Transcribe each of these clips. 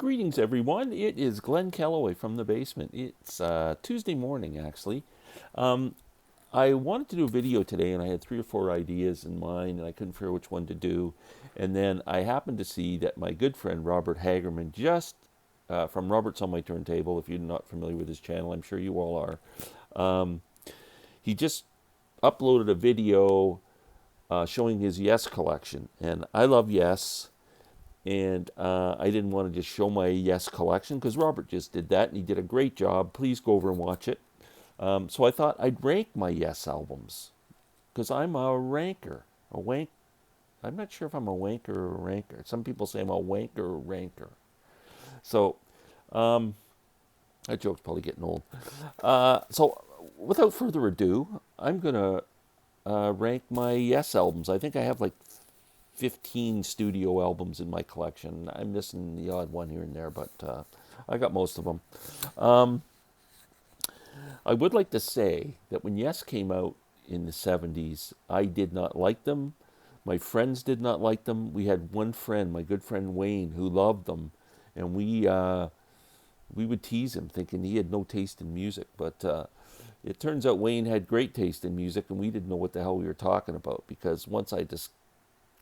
Greetings, everyone. It is Glenn Calloway from the basement. It's Tuesday morning, actually. Um, I wanted to do a video today, and I had 3 or 4 ideas in mind, and I couldn't figure which one to do. And then I happened to see that my good friend Robert Hagerman, just from Robert's on My Turntable, if you're not familiar with his channel, I'm sure you all are. Um, he just uploaded a video showing his Yes collection, and I love Yes. And I didn't want to just show my Yes collection because Robert just did that and he did a great job. Please go over and watch it. So I thought I'd rank my Yes albums because I'm a ranker. A wank. I'm not sure if I'm a wanker or a ranker. Some people say I'm a wanker or ranker. So um, that joke's probably getting old. So without further ado, I'm going to rank my Yes albums. I think I have like 15 studio albums in my collection. I'm missing the odd one here and there, but I got most of them. Um, I would like to say that when Yes came out in the 70s, I did not like them. My friends did not like them. We had one friend, my good friend Wayne, who loved them, and we would tease him thinking he had no taste in music. But it turns out Wayne had great taste in music, and we didn't know what the hell we were talking about because once I just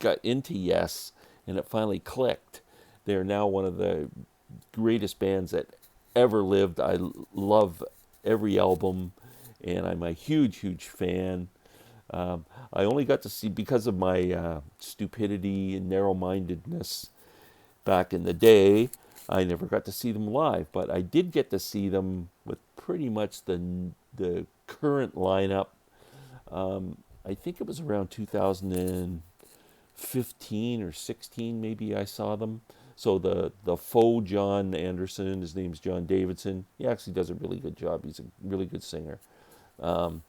got into Yes and it finally clicked. They're now one of the greatest bands that ever lived. I love every album and I'm a huge fan. I only got to see, because of my stupidity and narrow-mindedness back in the day, I never got to see them live, but I did get to see them with pretty much the current lineup. I think it was around 2015 or 16 maybe I saw them. So the faux John Anderson, his name's John Davidson. He actually does a really good job. He's a really good singer. Um,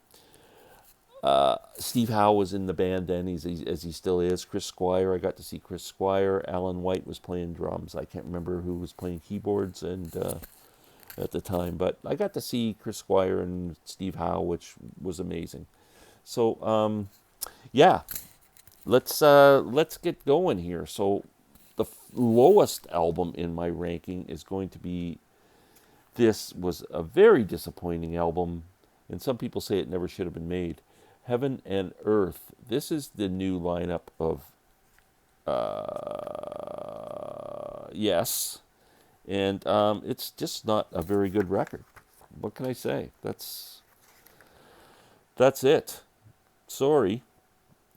Steve Howe was in the band then, as he still is. Chris Squire, I got to see Chris Squire. Alan White was playing drums. I can't remember who was playing keyboards and at the time, but I got to see Chris Squire and Steve Howe, which was amazing. So yeah, let's get going here. So the lowest album in my ranking is going to be, this was a very disappointing album, and some people say it never should have been made. Heaven and Earth. This is the new lineup of Yes, and it's just not a very good record. What can I say? That's it. Sorry.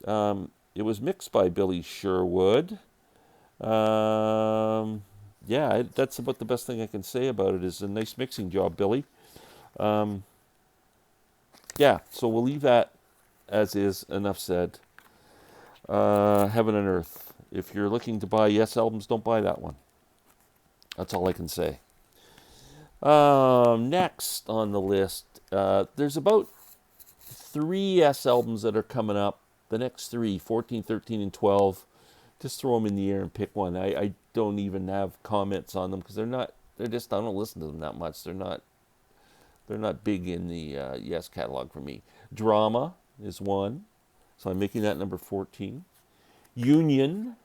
It was mixed by Billy Sherwood. Yeah, that's about the best thing I can say about it. Is a nice mixing job, Billy. Um, yeah, so we'll leave that as is. Enough said. Heaven and Earth. If you're looking to buy Yes albums, don't buy that one. That's all I can say. Next on the list, there's about 3 Yes albums that are coming up. The next 3, 14, 13, and 12. Just throw them in the air and pick one. I don't even have comments on them because they're just, I don't listen to them that much. They're not big in the Yes catalog for me. Drama is one, so I'm making that number 14. Union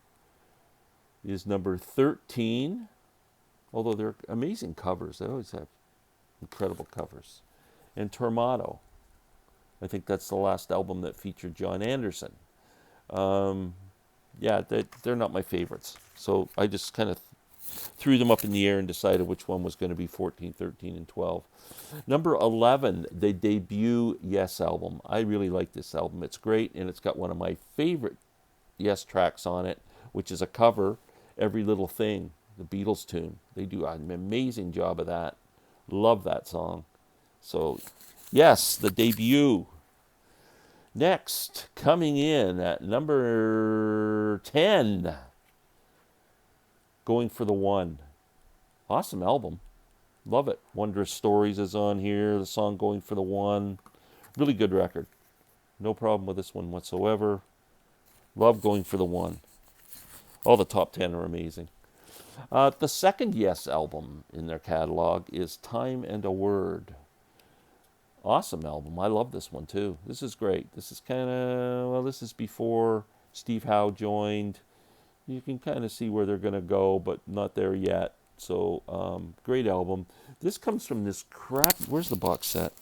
is number 13, although they're amazing covers. They always have incredible covers. And Tormato, I think that's the last album that featured John Anderson. Yeah, they're not my favorites. So I just kind of threw them up in the air and decided which one was going to be 14, 13, and 12. Number 11, the debut Yes album. I really like this album. It's great, and it's got one of my favorite Yes tracks on it, which is a cover, Every Little Thing, the Beatles tune. They do an amazing job of that. Love that song. So, Yes, the debut. Next, coming in at number 10, Going for the One. Awesome album. Love it. Wondrous Stories is on here. The song Going for the One. Really good record. No problem with this one whatsoever. Love Going for the One. All the top 10 are amazing. The second Yes album in their catalog is Time and a Word. Awesome album. I love this one too. This is great. This is kind of, well, this is before Steve Howe joined. You can kind of see where they're going to go, but not there yet. So great album. This comes from this crap. Where's the box set?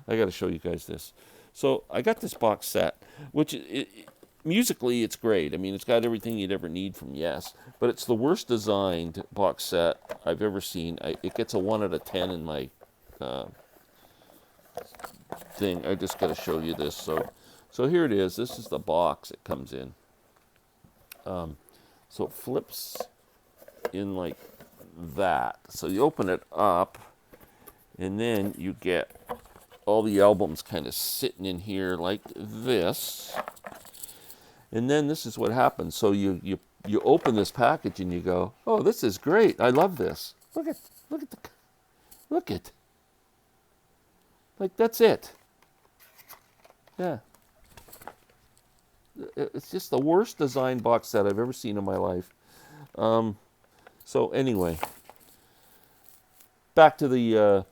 I got to show you guys this. So I got this box set, which musically it's great. I mean, it's got everything you'd ever need from Yes, but it's the worst designed box set I've ever seen. It gets a 1 out of 10 in my thing. I just got to show you this. So here it is. This is the box it comes in. So it flips in like that. So you open it up, and then you get all the albums kind of sitting in here like this. And then this is what happens. So you open this package and you go, oh, this is great. I love this. Look at. Like, that's it. Yeah. It's just the worst design box set I've ever seen in my life. So anyway, back to the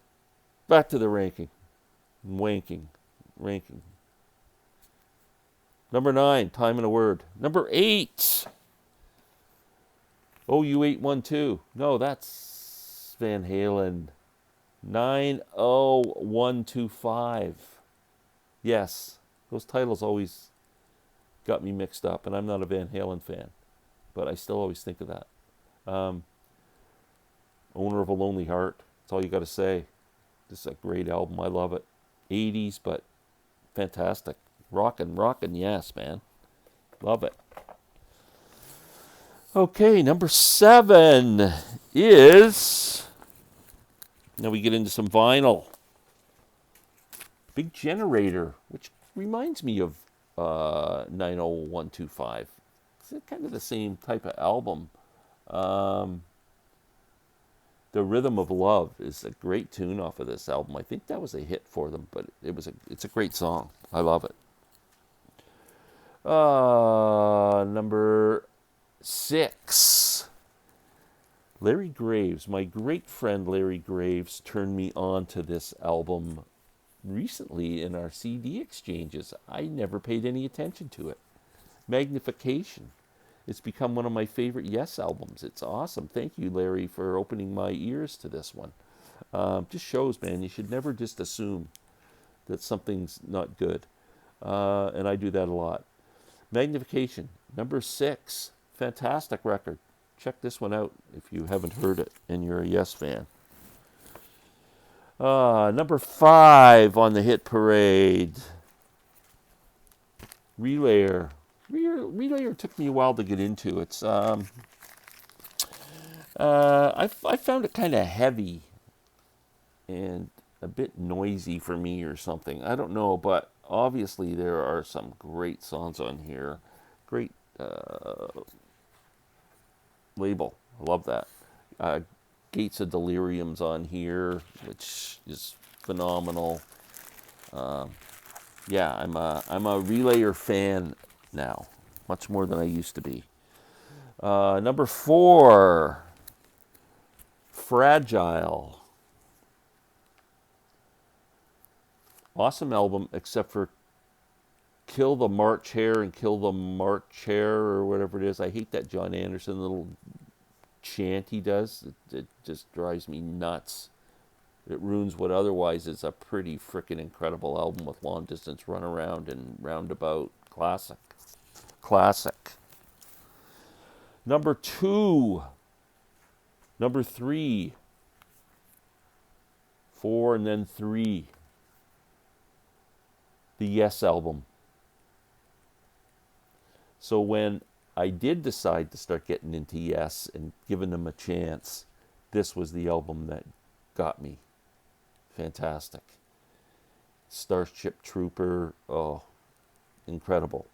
ranking. Ranking. Number 9, Time and a Word. Number 8, OU812. No, that's Van Halen. 90125. Yes, those titles always got me mixed up, and I'm not a Van Halen fan, but I still always think of that. Owner of a Lonely Heart. That's all you got to say. This is a great album. I love it. 80s, but fantastic. Rockin', yes, man. Love it. Okay, number 7 is... Now we get into some vinyl. Big Generator, which reminds me of 90125. It's kind of the same type of album. The Rhythm of Love is a great tune off of this album. I think that was a hit for them, but it's a great song. I love it. Number 6. Larry Graves. My great friend Larry Graves turned me on to this album recently in our CD exchanges. I never paid any attention to it. Magnification. It's become one of my favorite Yes albums. It's awesome. Thank you, Larry, for opening my ears to this one. Just shows, man, you should never just assume that something's not good. And I do that a lot. Magnification, number 6. Fantastic record. Check this one out if you haven't heard it and you're a Yes fan. Number 5 on the hit parade. Relayer. Relayer took me a while to get into. It's I found it kind of heavy and a bit noisy for me or something. I don't know, but obviously there are some great songs on here. Great label. I love that. Gates of Delirium's on here, which is phenomenal. Yeah, I'm a Relayer fan now, much more than I used to be. Number 4, Fragile. Awesome album, except for Kill the March Hare and Kill the March Hare, or whatever it is. I hate that John Anderson little chant he does. It just drives me nuts. It ruins what otherwise is a pretty frickin' incredible album with Long Distance Runaround and Roundabout. Classic. Number 2. Number 3. 4 and then 3. The Yes album. So when I did decide to start getting into Yes and giving them a chance, this was the album that got me. Fantastic. Starship Trooper, oh, incredible.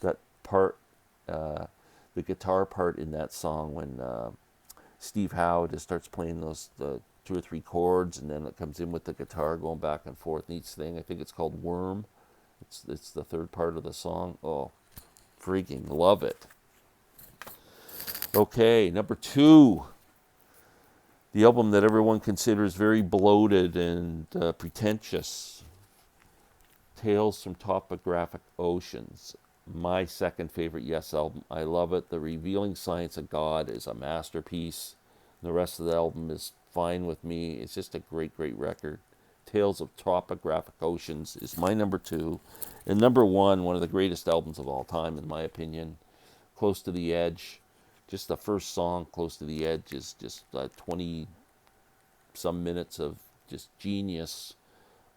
That part, the guitar part in that song when Steve Howe just starts playing the 2 or 3 chords, and then it comes in with the guitar going back and forth in each thing. I think it's called Worm. It's the third part of the song. Oh, freaking love it. Okay, number 2. The album that everyone considers very bloated and pretentious. Tales from Topographic Oceans. My second favorite Yes album. I love it. The Revealing Science of God is a masterpiece. The rest of the album is fine with me. It's just a great, great record. Tales of Topographic Oceans is my number 2. And number 1, one of the greatest albums of all time, in my opinion, Close to the Edge. Just the first song, Close to the Edge, is just 20 some minutes of just genius.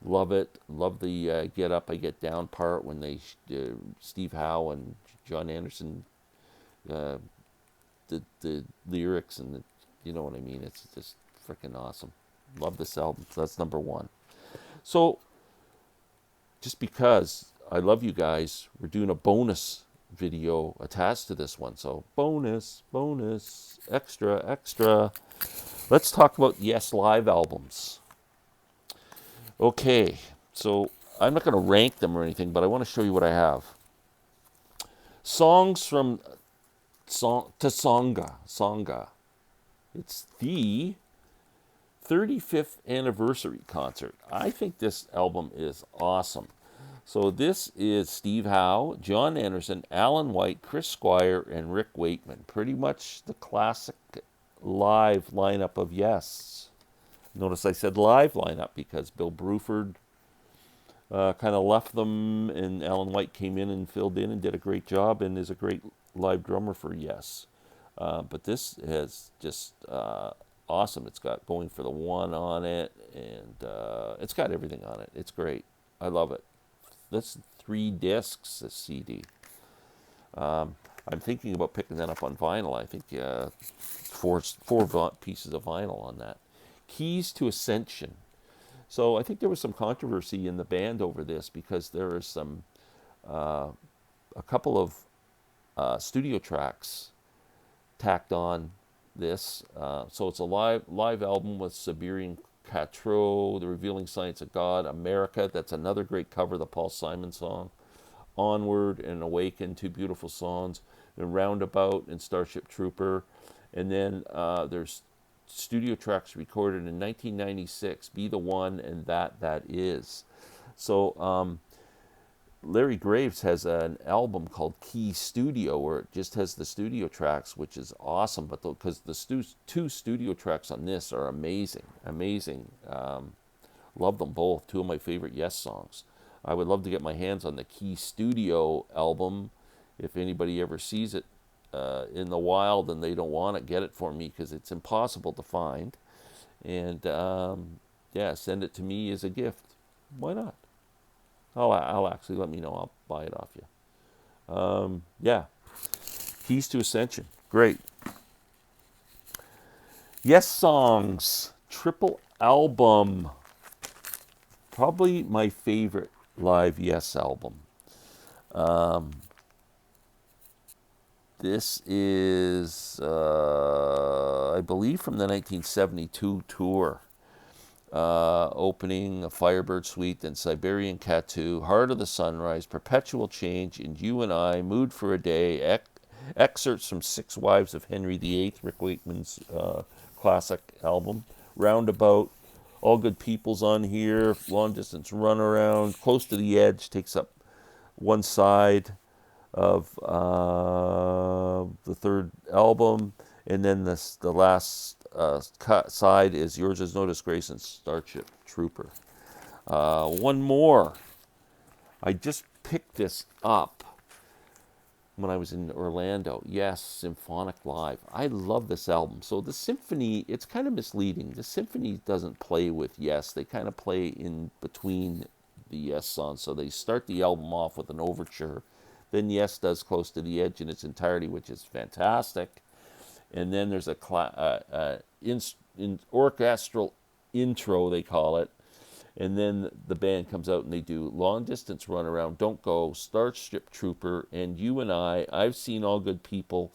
Love it. Love the Get Up, I Get Down part when they Steve Howe and John Anderson the lyrics and you know what I mean. It's just freaking awesome. Love this album. So that's number 1. So just because I love you guys, we're doing a bonus video attached to this one. So bonus, extra, extra. Let's talk about Yes live albums. Okay, so I'm not going to rank them or anything, but I want to show you what I have. Songs from Songa. It's the 35th anniversary concert. I think this album is awesome. So this is Steve Howe, John Anderson, Alan White, Chris Squire, and Rick Wakeman. Pretty much the classic live lineup of Yes. Notice I said live lineup because Bill Bruford kind of left them, and Alan White came in and filled in and did a great job and is a great live drummer for Yes. But this is just awesome. It's got Going for the One on it, and it's got everything on it. It's great. I love it. That's 3 discs, this CD. I'm thinking about picking that up on vinyl. I think four pieces of vinyl on that. Keys to Ascension. So I think there was some controversy in the band over this because there is a couple of studio tracks tacked on this. So it's a live album with Siberian Catro, The Revealing Science of God, America. That's another great cover, the Paul Simon song. Onward and Awaken, 2 beautiful songs. And Roundabout and Starship Trooper. And then there's studio tracks recorded in 1996, Be the One and That Is. So Larry Graves has an album called Key Studio where it just has the studio tracks, which is awesome. But because the 2 studio tracks on this are amazing. Love them both. 2 of my favorite Yes songs. I would love to get my hands on the Key Studio album. If anybody ever sees it in the wild and they don't want it, get it for me because it's impossible to find. And send it to me as a gift. Why not? I'll actually let me know. I'll buy it off you. Keys to Ascension. Great. Yes Songs. Triple album. Probably my favorite live Yes album. This is, I believe, from the 1972 tour. Opening a Firebird Suite, then Siberian Tattoo, Heart of the Sunrise, Perpetual Change, and You and I, Mood for a Day, excerpts from 6 Wives of Henry VIII, Rick Wakeman's classic album, Roundabout, All Good People's on here, Long Distance Runaround, Close to the Edge takes up one side of the 3rd album, and then the last side is Yours Is No Disgrace and Starship Trooper. One more. I just picked this up when I was in Orlando. Yes, Symphonic Live. I love this album. So the Symphony, it's kind of misleading. The Symphony doesn't play with Yes. They kind of play in between the Yes songs. So they start the album off with an overture. Then Yes does Close to the Edge in its entirety, which is fantastic. And then there's a orchestral intro, they call it. And then the band comes out and they do Long Distance Runaround, Don't Go, Starship Trooper, and You and I, I've Seen All Good People,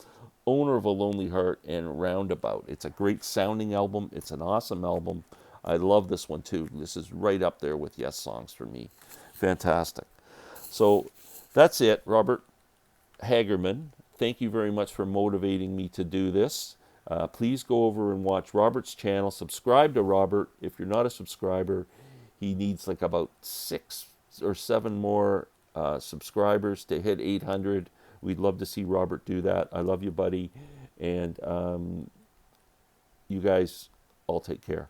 Owner of a Lonely Heart, and Roundabout. It's a great sounding album. It's an awesome album. I love this one too. This is right up there with Yes songs for me. Fantastic. So that's it, Robert Hagerman. Thank you very much for motivating me to do this. Please go over and watch Robert's channel. Subscribe to Robert. If you're not a subscriber, he needs like about 6 or 7 more subscribers to hit 800. We'd love to see Robert do that. I love you, buddy. And You guys all take care.